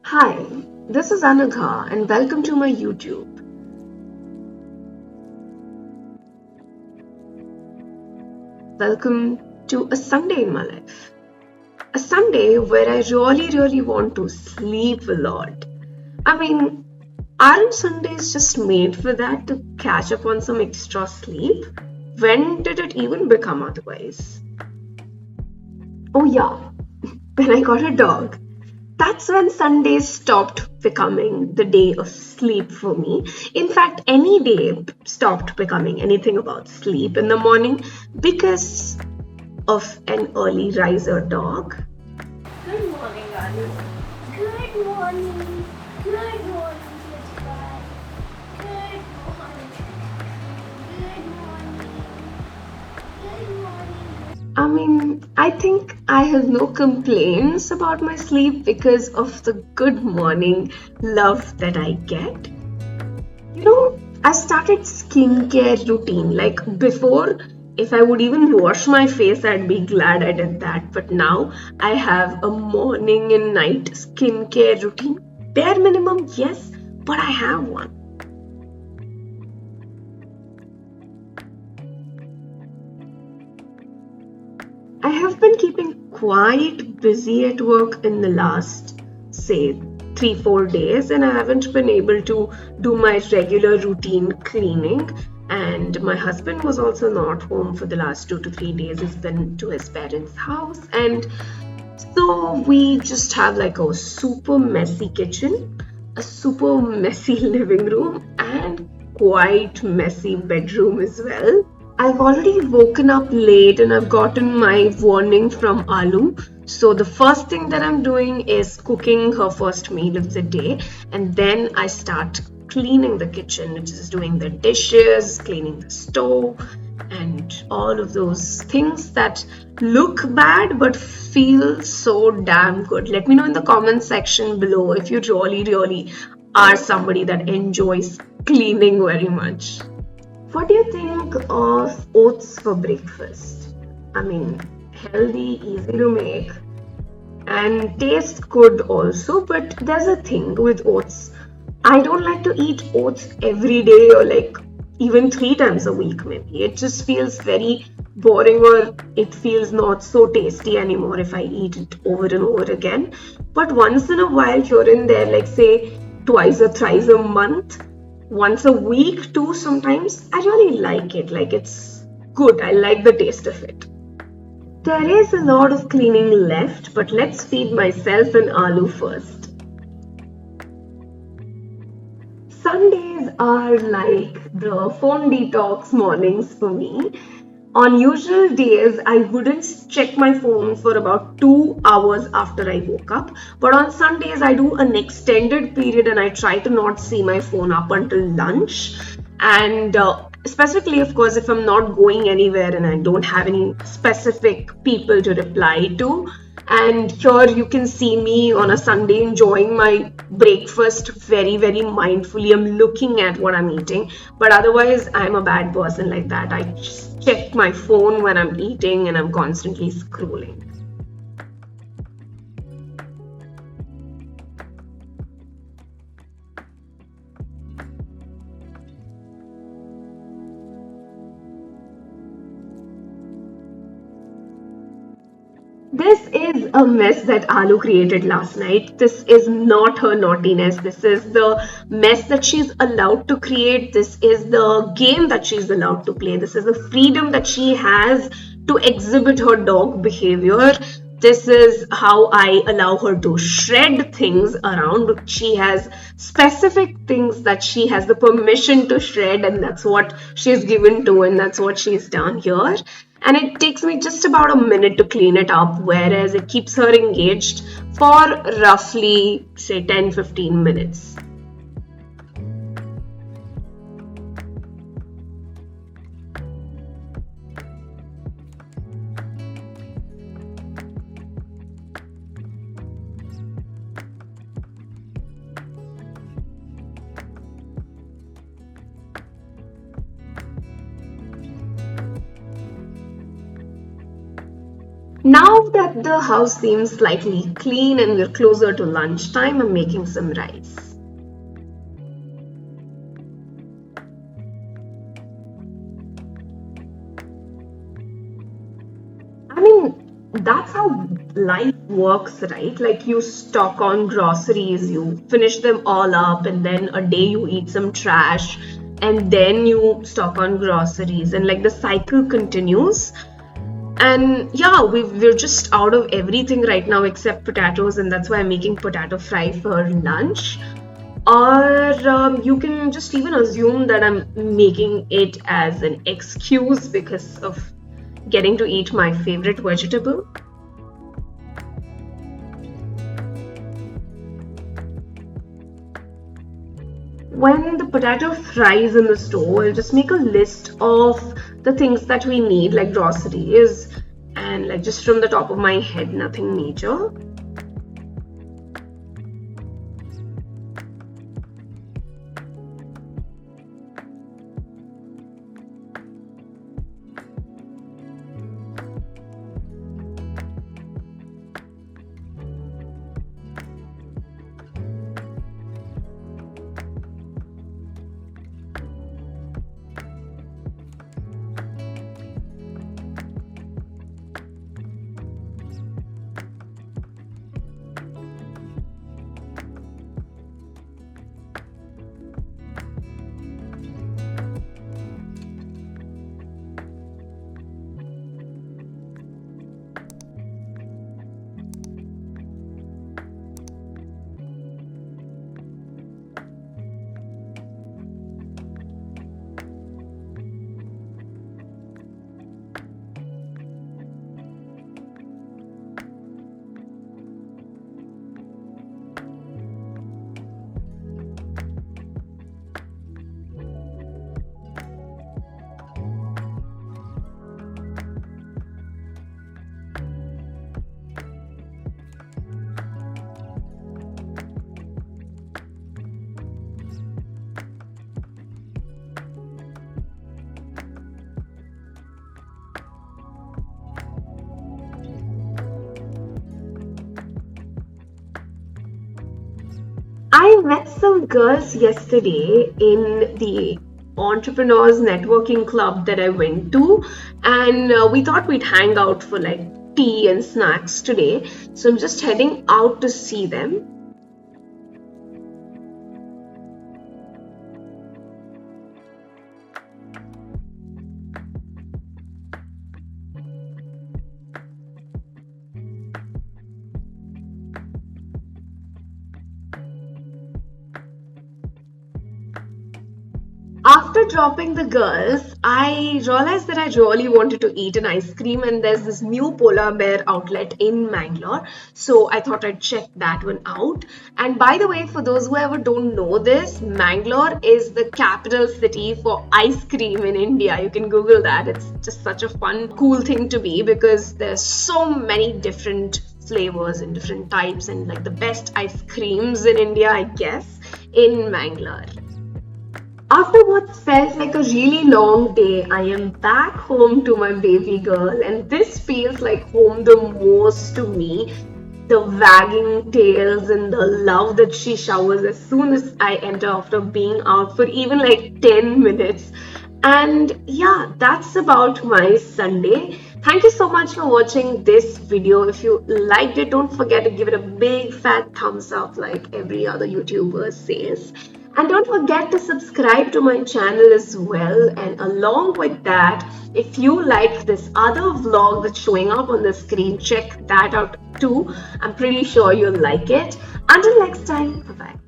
Hi, this is Anagha and welcome to my YouTube. Welcome to a Sunday in my life. A Sunday where I really want to sleep a lot. I mean, aren't Sundays just made for that to catch up on some extra sleep? When did it even become otherwise? Oh, yeah, when I got a dog. That's when Sundays stopped becoming the day of sleep for me. In fact, any day stopped becoming anything about sleep in the morning because of an early riser dog. Good morning, Anu. Good morning. Good morning, Switchback. Good morning. Good morning. Good morning. I think I have no complaints about my sleep because of the good morning love that I get. I started skincare routine. Like before, if I would even wash my face, I'd be glad I did that. But now I have a morning and night skincare routine. Bare minimum, yes, but I have one. I have been keeping quite busy at work in the last, say, 3 4 days, and I haven't been able to do my regular routine cleaning. And my husband was also not home for the last 2 to 3 days. He's been to his parents' house, and so we just have like a super messy kitchen, a super messy living room, and quite messy bedroom as well. I've already woken up late and I've gotten my warning from Alu. So the first thing that I'm doing is cooking her first meal of the day, and then I start cleaning the kitchen, which is doing the dishes, cleaning the stove, and all of those things that look bad but feel so damn good. Let me know in the comment section below if you really are somebody that enjoys cleaning very much. What do you think of oats for breakfast? I mean, healthy, easy to make, and taste good also. But there's a thing with oats. I don't like to eat oats every day or like even 3 times a week, maybe. It just feels very boring or it feels not so tasty anymore if I eat it over and over again. But once in a while, here and there, like say twice or thrice a month, once a week too, sometimes I really like it. Like it's good. I like the taste of it. There is a lot of cleaning left, but let's feed myself an aloo first. Sundays are like the phone detox mornings for me. On usual days, I wouldn't check my phone for about 2 hours after I woke up. But on Sundays, I do an extended period and I try to not see my phone up until lunch. And specifically, of course, if I'm not going anywhere and I don't have any specific people to reply to. And here you can see me on a Sunday enjoying my breakfast very mindfully. I'm looking at what I'm eating, but otherwise, I'm a bad person like that. I just check my phone when I'm eating and I'm constantly scrolling. This is a mess that Alu created last night. This is not her naughtiness. This is the mess that she's allowed to create. This is the game that she's allowed to play. This is the freedom that she has to exhibit her dog behavior. This is how I allow her to shred things around. She has specific things that she has the permission to shred, and that's what she's given to, and that's what she's done here. And it takes me just about a minute to clean it up, whereas it keeps her engaged for roughly, say, 10 15 minutes. Now that the house seems slightly clean and we're closer to lunchtime, I'm making some rice. I mean, that's how life works, right? Like you stock on groceries, you finish them all up, and then a day you eat some trash, and then you stock on groceries, and like the cycle continues. And yeah, we're just out of everything right now except potatoes, and that's why I'm making potato fry for lunch. Or you can just even assume that I'm making it as an excuse because of getting to eat my favorite vegetable. When the potato fries in the stove, I'll just make a list of the things that we need, like groceries, and like just from the top of my head, nothing major. I met some girls yesterday in the entrepreneurs networking club that I went to, and we thought we'd hang out for like tea and snacks today. So I'm just heading out to see them. After dropping the girls, I realized that I really wanted to eat an ice cream, and there's this new polar bear outlet in Mangalore. So I thought I'd check that one out. And by the way, for those who ever don't know this, Mangalore is the capital city for ice cream in India. You can Google that. It's just such a fun, cool thing to be because there's so many different flavors and different types, and like the best ice creams in India, I guess, in Mangalore. After what felt like a really long day, I am back home to my baby girl, and this feels like home the most to me. The wagging tails and the love that she showers as soon as I enter after being out for even like 10 minutes. And yeah, that's about my Sunday. Thank you so much for watching this video. If you liked it, don't forget to give it a big fat thumbs up like every other YouTuber says. And don't forget to subscribe to my channel as well. And along with that, if you like this other vlog that's showing up on the screen, check that out too. I'm pretty sure you'll like it. Until next time, bye bye.